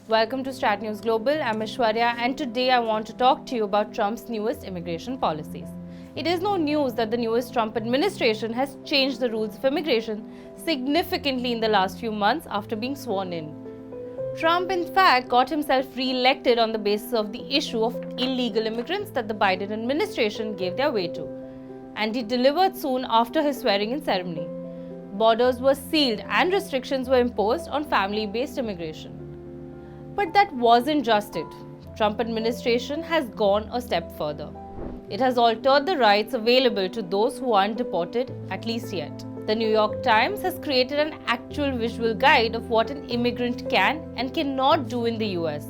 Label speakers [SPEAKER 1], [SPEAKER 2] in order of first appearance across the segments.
[SPEAKER 1] Welcome to Strat News Global. I'm Aishwarya, and today I want to talk to you about Trump's newest immigration policies. It is no news that the newest Trump administration has changed the rules of immigration significantly in the last few months after being sworn in. Trump, in fact, got himself re-elected on the basis of the issue of illegal immigrants that the Biden administration gave their way to, and he delivered soon after his swearing-in ceremony. Borders were sealed and restrictions were imposed on family-based immigration. But that wasn't just it. Trump administration has gone a step further. It has altered the rights available to those who aren't deported, at least yet. The New York Times has created an actual visual guide of what an immigrant can and cannot do in the US.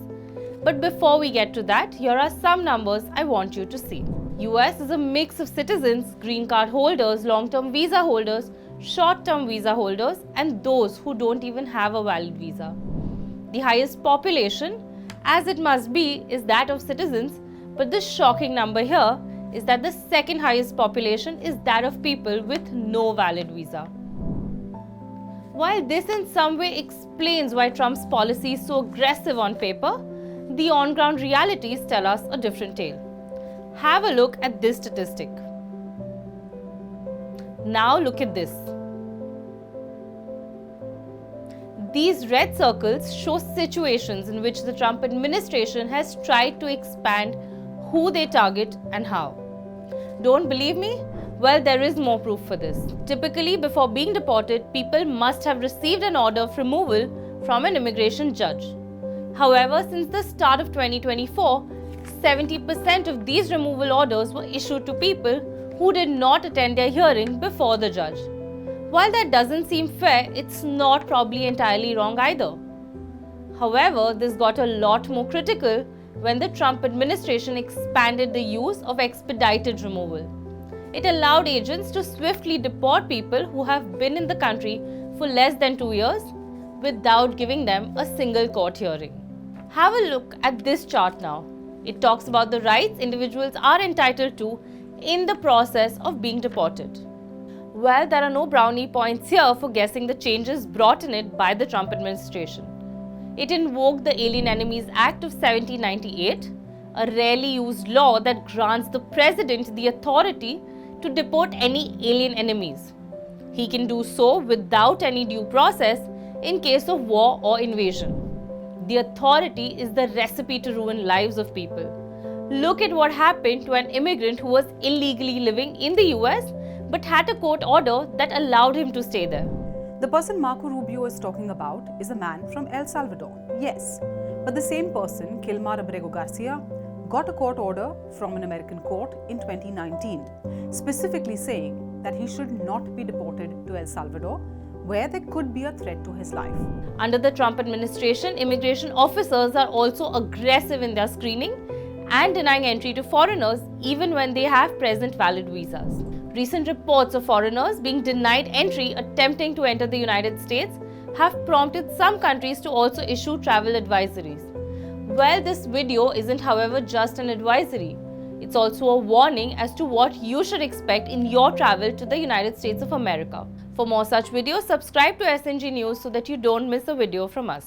[SPEAKER 1] But before we get to that, here are some numbers I want you to see. US is a mix of citizens, green card holders, long-term visa holders, short-term visa holders, and those who don't even have a valid visa. The highest population, as it must be, is that of citizens, but the shocking number here is that the second highest population is that of people with no valid visa. While this in some way explains why Trump's policy is so aggressive on paper, the on-ground realities tell us a different tale. Have a look at this statistic. Now look at this. These red circles show situations in which the Trump administration has tried to expand who they target and how. Don't believe me? Well, there is more proof for this. Typically, before being deported, people must have received an order of removal from an immigration judge. However, since the start of 2024, 70% of these removal orders were issued to people who did not attend their hearing before the judge. While that doesn't seem fair, it's not probably entirely wrong either. However, this got a lot more critical when the Trump administration expanded the use of expedited removal. It allowed agents to swiftly deport people who have been in the country for less than 2 years without giving them a single court hearing. Have a look at this chart now. It talks about the rights individuals are entitled to in the process of being deported. Well, there are no brownie points here for guessing the changes brought in it by the Trump administration. It invoked the Alien Enemies Act of 1798, a rarely used law that grants the president the authority to deport any alien enemies. He can do so without any due process in case of war or invasion. The authority is the recipe to ruin lives of people. Look at what happened to an immigrant who was illegally living in the US but had a court order that allowed him to stay there.
[SPEAKER 2] The person Marco Rubio is talking about is a man from El Salvador, yes. But the same person, Kilmar Abrego Garcia, got a court order from an American court in 2019, specifically saying that he should not be deported to El Salvador, where there could be a threat to his life.
[SPEAKER 1] Under the Trump administration, immigration officers are also aggressive in their screening and denying entry to foreigners even when they have present valid visas. Recent reports of foreigners being denied entry attempting to enter the United States have prompted some countries to also issue travel advisories. Well, this video isn't, however, just an advisory. It's also a warning as to what you should expect in your travel to the United States of America. For more such videos, subscribe to SNG News so that you don't miss a video from us.